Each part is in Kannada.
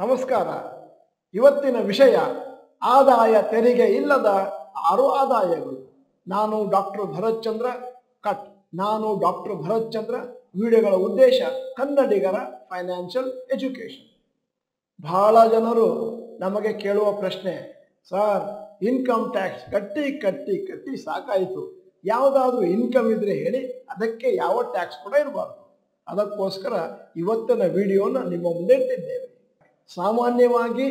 ನಮಸ್ಕಾರ. ಇವತ್ತಿನ ವಿಷಯ ಆದಾಯ ತೆರಿಗೆ ಇಲ್ಲದ 6 ಆದಾಯಗಳು. ನಾನು ಡಾಕ್ಟರ್ ಭರತ್ ಚಂದ್ರ ಕಟ್. ವಿಡಿಯೋಗಳ ಉದ್ದೇಶ ಕನ್ನಡಿಗರ ಫೈನಾನ್ಷಿಯಲ್ ಎಜುಕೇಶನ್. ಬಹಳ ಜನರು ನಮಗೆ ಕೇಳುವ ಪ್ರಶ್ನೆ, ಸರ್ ಇನ್ಕಮ್ ಟ್ಯಾಕ್ಸ್ ಕಟ್ಟಿ ಕಟ್ಟಿ ಕಟ್ಟಿ ಸಾಕಾಯಿತು, ಯಾವುದಾದ್ರೂ ಇನ್ಕಮ್ ಇದ್ರೆ ಹೇಳಿ, ಅದಕ್ಕೆ ಯಾವ ಟ್ಯಾಕ್ಸ್ ಕೂಡ ಇರಬಾರ್ದು. ಅದಕ್ಕೋಸ್ಕರ ಇವತ್ತಿನ ವಿಡಿಯೋನ ನಿಮ್ಮ ಮುಂದೆ ಇಟ್ಟಿದ್ದೇವೆ. ಸಾಮಾನ್ಯವಾಗಿ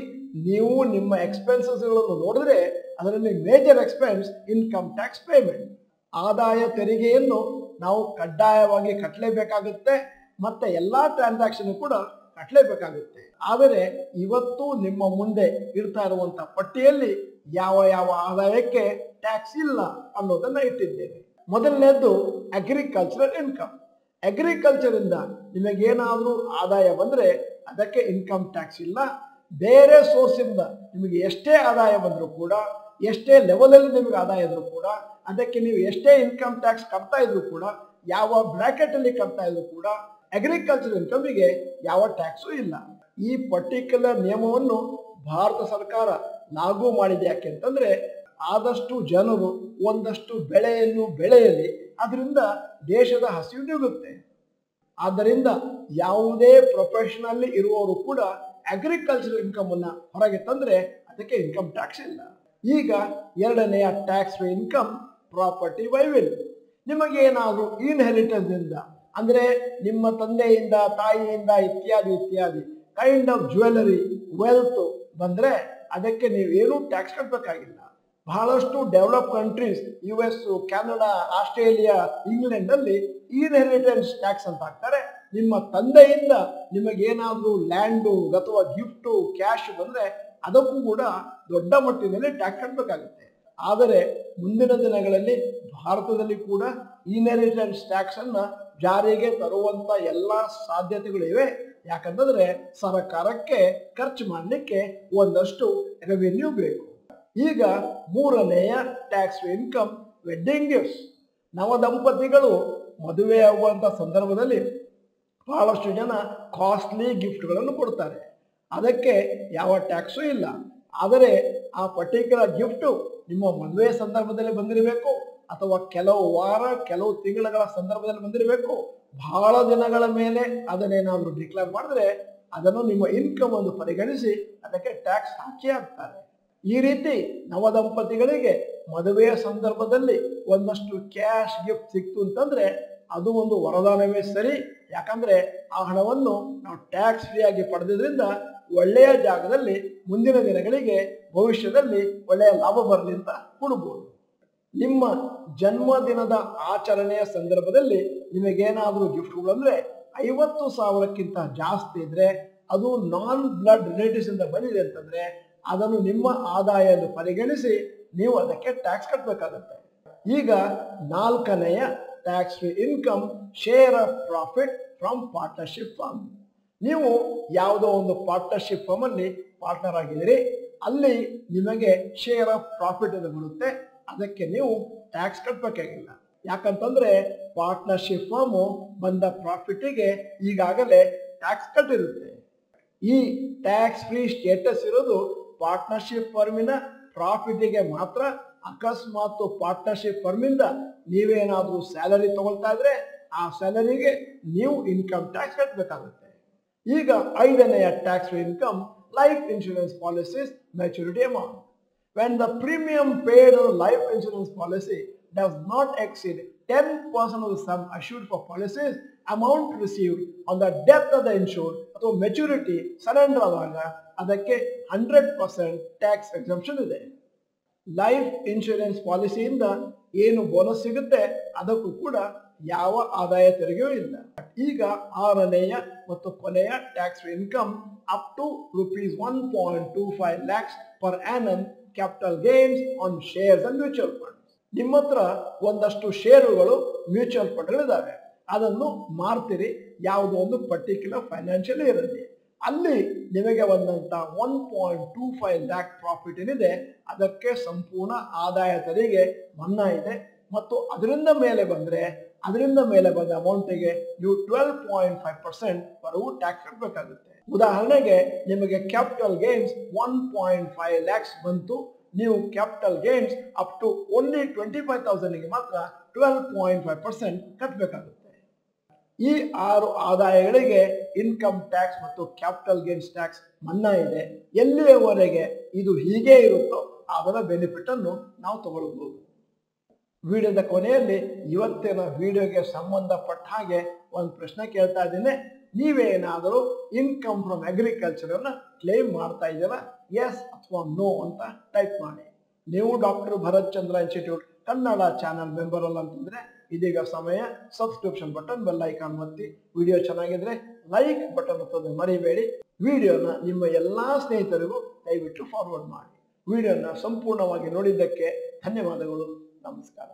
ನೀವು ನಿಮ್ಮ ಎಕ್ಸ್ಪೆನ್ಸಸ್ಗಳನ್ನು ನೋಡಿದ್ರೆ ಅದರಲ್ಲಿ major expense income tax payment. ಆದಾಯ ತೆರಿಗೆಯನ್ನು ನಾವು ಕಡ್ಡಾಯವಾಗಿ ಕಟ್ಟಲೇಬೇಕಾಗುತ್ತೆ, ಮತ್ತೆ ಎಲ್ಲಾ ಟ್ರಾನ್ಸಾಕ್ಷನ್ ಕೂಡ ಕಟ್ಟಲೇಬೇಕಾಗುತ್ತೆ. ಆದರೆ ಇವತ್ತು ನಿಮ್ಮ ಮುಂದೆ ಇಡ್ತಾ ಇರುವಂತಹ ಪಟ್ಟಿಯಲ್ಲಿ ಯಾವ ಯಾವ ಆದಾಯಕ್ಕೆ ಟ್ಯಾಕ್ಸ್ ಇಲ್ಲ ಅನ್ನೋದನ್ನ ಇಟ್ಟಿದ್ದೇವೆ. ಮೊದಲನೇದ್ದು ಅಗ್ರಿಕಲ್ಚರಲ್ ಇನ್ಕಮ್. ಅಗ್ರಿಕಲ್ಚರ್ ಇಂದ ನಿಮಗೇನಾದ್ರೂ ಆದಾಯ ಬಂದ್ರೆ ಅದಕ್ಕೆ ಇನ್ಕಮ್ ಟ್ಯಾಕ್ಸ್ ಇಲ್ಲ. ಬೇರೆ ಸೋರ್ಸ್ ಇಂದ ನಿಮಗೆ ಎಷ್ಟೇ ಆದಾಯ ಬಂದರೂ ಕೂಡ, ಎಷ್ಟೇ ಲೆವೆಲ್ ಅಲ್ಲಿ ನಿಮಗೆ ಆದಾಯ ಇದ್ರೂ ಕೂಡ, ಅದಕ್ಕೆ ನೀವು ಎಷ್ಟೇ ಇನ್ಕಮ್ ಟ್ಯಾಕ್ಸ್ ಕಟ್ತಾ ಇದ್ರು ಕೂಡ, ಯಾವ ಬ್ರಾಕೆಟ್ ಅಲ್ಲಿ ಕಟ್ತಾ ಇದ್ರು ಕೂಡ ಅಗ್ರಿಕಲ್ಚರ್ ಇನ್ಕಮ್ಗೆ ಯಾವ ಟ್ಯಾಕ್ಸು ಇಲ್ಲ. ಈ ಪರ್ಟಿಕ್ಯುಲರ್ ನಿಯಮವನ್ನು ಭಾರತ ಸರ್ಕಾರ ಲಾಗು ಮಾಡಿದೆ. ಯಾಕೆಂತಂದ್ರೆ ಆದಷ್ಟು ಜನರು ಒಂದಷ್ಟು ಬೆಳೆಯನ್ನು ಬೆಳೆಯಲಿ, ಅದರಿಂದ ದೇಶದ ಹಸಿವು ನೀಗುತ್ತೆ. ಆದ್ದರಿಂದ ಯಾವುದೇ ಪ್ರೊಫೆಷನಲ್ಲಿ ಇರುವವರು ಕೂಡ ಅಗ್ರಿಕಲ್ಚರ್ ಇನ್ಕಮ್ ಅನ್ನ ಹೊರಗೆ ತಂದ್ರೆ ಅದಕ್ಕೆ ಇನ್ಕಮ್ ಟ್ಯಾಕ್ಸ್ ಇಲ್ಲ. ಈಗ ಎರಡನೆಯ tax free income property by will. ನಿಮಗೇನಾದ್ರೂ ಇನ್ಹೆರಿಟೆನ್ಸ್ ಇಂದ, ಅಂದ್ರೆ ನಿಮ್ಮ ತಂದೆಯಿಂದ, ತಾಯಿಯಿಂದ ಇತ್ಯಾದಿ ಇತ್ಯಾದಿ ಕೈಂಡ್ ಆಫ್ ಜ್ಯುವೆಲರಿ ವೆಲ್ತ್ ಬಂದ್ರೆ ಅದಕ್ಕೆ ನೀವೇನು ಟ್ಯಾಕ್ಸ್ ಕಟ್ಟಬೇಕಾಗಿಲ್ಲ. ಬಹಳಷ್ಟು develop countries, US, Canada, Australia, England ಅಲ್ಲಿ ಇನ್ಹೆರಿಟೆನ್ಸ್ ಟ್ಯಾಕ್ಸ್ ಅಂತ ಹಾಕ್ತಾರೆ. ನಿಮ್ಮ ತಂದೆಯಿಂದ ನಿಮಗೇನಾದ್ರೂ ಲ್ಯಾಂಡು ಅಥವಾ ಗಿಫ್ಟು ಕ್ಯಾಶ್ ಬಂದ್ರೆ ಅದಕ್ಕೂ ಕೂಡ ದೊಡ್ಡ ಮಟ್ಟಿನಲ್ಲಿ ಟ್ಯಾಕ್ಸ್ ಕಟ್ಟಬೇಕಾಗುತ್ತೆ. ಆದರೆ ಮುಂದಿನ ದಿನಗಳಲ್ಲಿ ಭಾರತದಲ್ಲಿ ಕೂಡ ಇನ್ಹೆರಿಟೆನ್ಸ್ ಟ್ಯಾಕ್ಸ್ ಅನ್ನ ಜಾರಿಗೆ ತರುವಂತ ಎಲ್ಲಾ ಸಾಧ್ಯತೆಗಳಿವೆ. ಯಾಕಂತಂದ್ರೆ ಸರ್ಕಾರಕ್ಕೆ ಖರ್ಚು ಮಾಡಲಿಕ್ಕೆ ಒಂದಷ್ಟು ರೆವಿನ್ಯೂ ಬೇಕು. ಈಗ ಮೂರನೆಯ ಟ್ಯಾಕ್ಸ್ ಇನ್ಕಮ್ ವೆಡ್ಡಿಂಗ್ ಗಿಫ್ಟ್ಸ್. ನವದಂಪತಿಗಳು ಮದುವೆ ಆಗುವಂತ ಸಂದರ್ಭದಲ್ಲಿ ಬಹಳಷ್ಟು ಜನ ಕಾಸ್ಟ್ಲಿ ಗಿಫ್ಟ್ಗಳನ್ನು ಕೊಡ್ತಾರೆ, ಅದಕ್ಕೆ ಯಾವ ಟ್ಯಾಕ್ಸು ಇಲ್ಲ. ಆದರೆ ಆ ಪರ್ಟಿಕ್ಯುಲರ್ ಗಿಫ್ಟು ನಿಮ್ಮ ಮದುವೆ ಸಂದರ್ಭದಲ್ಲಿ ಬಂದಿರಬೇಕು, ಅಥವಾ ಕೆಲವು ವಾರ ಕೆಲವು ತಿಂಗಳ ಸಂದರ್ಭದಲ್ಲಿ ಬಂದಿರಬೇಕು. ಬಹಳ ದಿನಗಳ ಮೇಲೆ ಅದನ್ನೇನಾದ್ರೂ ಡಿಕ್ಲೇರ್ ಮಾಡಿದ್ರೆ ಅದನ್ನು ನಿಮ್ಮ ಇನ್ಕಮ್ ಒಂದು ಪರಿಗಣಿಸಿ ಅದಕ್ಕೆ ಟ್ಯಾಕ್ಸ್ ಹಾಕಿ ಹಾಕ್ತಾರೆ. ಈ ರೀತಿ ನವದಂಪತಿಗಳಿಗೆ ಮದುವೆಯ ಸಂದರ್ಭದಲ್ಲಿ ಒಂದಷ್ಟು ಕ್ಯಾಶ್ ಗಿಫ್ಟ್ ಸಿಕ್ತು ಅಂತಂದ್ರೆ ಅದು ಒಂದು ವರದಾನವೇ ಸರಿ. ಯಾಕಂದ್ರೆ ಆ ಹಣವನ್ನು ನಾವು ಟ್ಯಾಕ್ಸ್ ಫ್ರೀ ಆಗಿ ಪಡೆದಿದ್ರಿಂದ ಒಳ್ಳೆಯ ಜಾಗದಲ್ಲಿ ಮುಂದಿನ ದಿನಗಳಿಗೆ ಭವಿಷ್ಯದಲ್ಲಿ ಒಳ್ಳೆಯ ಲಾಭ ಬರಲಿ ಅಂತ ಕೊಡಬಹುದು. ನಿಮ್ಮ ಜನ್ಮದಿನದ ಆಚರಣೆಯ ಸಂದರ್ಭದಲ್ಲಿ ನಿಮಗೇನಾದ್ರೂ ಗಿಫ್ಟ್ಗಳು ಅಂದ್ರೆ 50,000ಕ್ಕಿಂತ ಜಾಸ್ತಿ ಇದ್ರೆ, ಅದು ನಾನ್ ಬ್ಲಡ್ ರಿಲೇಟಿವ್ಸ್ ಇಂದ ಬಂದಿದೆ ಅಂತಂದ್ರೆ ಅದನ್ನು ನಿಮ್ಮ ಆದಾಯದ ಪರಿಗಣಿಸಿ ನೀವು ಅದಕ್ಕೆ ಟ್ಯಾಕ್ಸ್ ಕಟ್ಟಬೇಕಾಗುತ್ತೆ. ಈಗ ನಾಲ್ಕನೆಯ tax free income share of profit from partnership firm. ನೀವು ಯಾವುದೋ ಒಂದು ಪಾರ್ಟ್ನರ್ಶಿಪ್ ಫರ್ಮ್ ಅಲ್ಲಿ ಪಾರ್ಟ್ನರ್ ಆಗಿದ್ದೀರಿ, ಅಲ್ಲಿ ನಿಮಗೆ ಶೇರ್ ಆಫ್ ಪ್ರಾಫಿಟ್ ಅಂತ ಬರುತ್ತೆ, ಅದಕ್ಕೆ ನೀವು ಟ್ಯಾಕ್ಸ್ ಕಟ್ಟಬೇಕಾಗಿಲ್ಲ. ಯಾಕಂತಂದ್ರೆ ಪಾರ್ಟ್ನರ್ಶಿಪ್ ಫರ್ಮ್ ಬಂದ ಪ್ರಾಫಿಟ್ಗೆ ಈಗಾಗಲೇ ಟ್ಯಾಕ್ಸ್ ಕಟ್ಟಿರುತ್ತೆ. ಈ ಟ್ಯಾಕ್ಸ್ ಫ್ರೀ ಸ್ಟೇಟಸ್ ಇರೋದು ಪಾರ್ಟ್ನರ್ಶಿಪ್ ಫರ್ಮಿನ ಪ್ರಾಫಿಟ್ಗೆ ಮಾತ್ರ. ಅಕಸ್ಮಾತ್ ಪಾರ್ಟ್ನರ್ಶಿಪ್ ಫರ್ಮಿಂದ ನೀವೇನಾದ್ರೂ ಸ್ಯಾಲರಿ ತಗೊಳ್ತಾ ಇದ್ರೆ ಆ ಸ್ಯಾಲರಿಗೆ ನೀವು ಇನ್ಕಮ್ ಟ್ಯಾಕ್ಸ್ ಕಟ್ಟಬೇಕಾಗುತ್ತೆ. ಈಗ ಐದನೆಯ tax free income life insurance policies maturity amount. When the premium paid on a life insurance policy does not exceed 10% of the sum assured for policies, amount received on the death of the insured ಅಥವಾ ಮೆಚುರಿಟಿ ಸರೆಂಡರ್ ಆದಾಗ ಅದಕ್ಕೆ 100% ಟ್ಯಾಕ್ಸ್ ಎಕ್ಸಂಪ್ಷನ್ ಇದೆ. ಲೈಫ್ ಇನ್ಶೂರೆನ್ಸ್ ಪಾಲಿಸಿಯಿಂದ ಏನು ಬೋನಸ್ ಸಿಗುತ್ತೆ ಅದಕ್ಕೂ ಕೂಡ ಯಾವ ಆದಾಯ ತೆರಿಗೆಯೂ ಇಲ್ಲ. ಈಗ ಆರನೆಯ ಮತ್ತು ಕೊನೆಯ tax income up to ₹1.25 lakhs per annum capital gains on shares and mutual funds. ನಿಮ್ಮ ಹತ್ರ ಒಂದಷ್ಟು ಷೇರುಗಳು ಮ್ಯೂಚುವಲ್ ಫಂಡ್ಗಳಿದ್ದಾವೆ, ಅದನ್ನು ಮಾರ್ತೀರಿ ಯಾವುದೋ ಒಂದು ಪರ್ಟಿಕ್ಯುಲರ್ ಫೈನಾನ್ಷಿಯಲ್ ಇಯರಲ್ಲಿ. ಅಲ್ಲಿ ನಿಮಗೆ ಬಂದಂತ 1.25 lakh ಪ್ರಾಫಿಟ್ ಏನಿದೆ ಅದಕ್ಕೆ ಸಂಪೂರ್ಣ ಆದಾಯ ತೆರಿಗೆ ಮನ್ನಾ ಇದೆ. ಮತ್ತು ಅದರಿಂದ ಮೇಲೆ ಬಂದ ಅಮೌಂಟಿಗೆ ನೀವು 12.5% ವರೆಗೂ ಟ್ಯಾಕ್ಸ್ ಕಟ್ಟಬೇಕಾಗುತ್ತೆ. ಉದಾಹರಣೆಗೆ ನಿಮಗೆ ಕ್ಯಾಪಿಟಲ್ ಗೇನ್ಸ್ 1.5 lakhs ಬಂತು, ನೀವು capital gains up to only 25,000ಗೆ ಮಾತ್ರ 12.5% ಕಟ್ಟಬೇಕಾಗುತ್ತೆ. ಈ 6 ಆದಾಯಗಳಿಗೆ ಇನ್ಕಮ್ ಟ್ಯಾಕ್ಸ್ ಮತ್ತು ಕ್ಯಾಪಿಟಲ್ ಗೇನ್ಸ್ ಟ್ಯಾಕ್ಸ್ ಮನ್ನಾ ಇದೆ. ಎಲ್ಲಿಯವರೆಗೆ ಇದು ಹೀಗೆ ಇರುತ್ತೋ ಅದರ ಬೆನಿಫಿಟ್ ಅನ್ನು ನಾವು ತಗೊಳ್ಬಹುದು. ವಿಡಿಯೋದ ಕೊನೆಯಲ್ಲಿ ಇವತ್ತಿನ ವಿಡಿಯೋಗೆ ಸಂಬಂಧಪಟ್ಟ ಹಾಗೆ ಒಂದು ಪ್ರಶ್ನೆ ಕೇಳ್ತಾ ಇದ್ದೇನೆ. ನೀವೇನಾದರೂ ಇನ್ಕಮ್ ಫ್ರಮ್ ಅಗ್ರಿಕಲ್ಚರ್ ಅನ್ನ ಕ್ಲೇಮ್ ಮಾಡ್ತಾ ಇದ್ದೀರಾ? ಎಸ್ ಅಥವಾ ನೋ ಅಂತ ಟೈಪ್ ಮಾಡಿ. ನೀವು ಡಾಕ್ಟರ್ ಭರತ್ ಚಂದ್ರ ಇನ್ಸ್ಟಿಟ್ಯೂಟ್ ಕನ್ನಡ ಚಾನಲ್ ಮೆಂಬರ್ ಅಲ್ಲ ಅಂತಂದ್ರೆ ಇದೀಗ ಸಮಯ ಸಬ್ಸ್ಕ್ರಿಪ್ಷನ್ ಬಟನ್, ಬೆಲ್ ಐಕಾನ್ ಒತ್ತಿ. ವಿಡಿಯೋ ಚೆನ್ನಾಗಿದ್ರೆ ಲೈಕ್ ಬಟನ್ ಒತ್ತೋದು ಮರಿಬೇಡಿ. ವಿಡಿಯೋನ ನಿಮ್ಮ ಎಲ್ಲಾ ಸ್ನೇಹಿತರಿಗೂ ದಯವಿಟ್ಟು ಫಾರ್ವರ್ಡ್ ಮಾಡಿ. ವಿಡಿಯೋನ ಸಂಪೂರ್ಣವಾಗಿ ನೋಡಿದ್ದಕ್ಕೆ ಧನ್ಯವಾದಗಳು. ನಮಸ್ಕಾರ.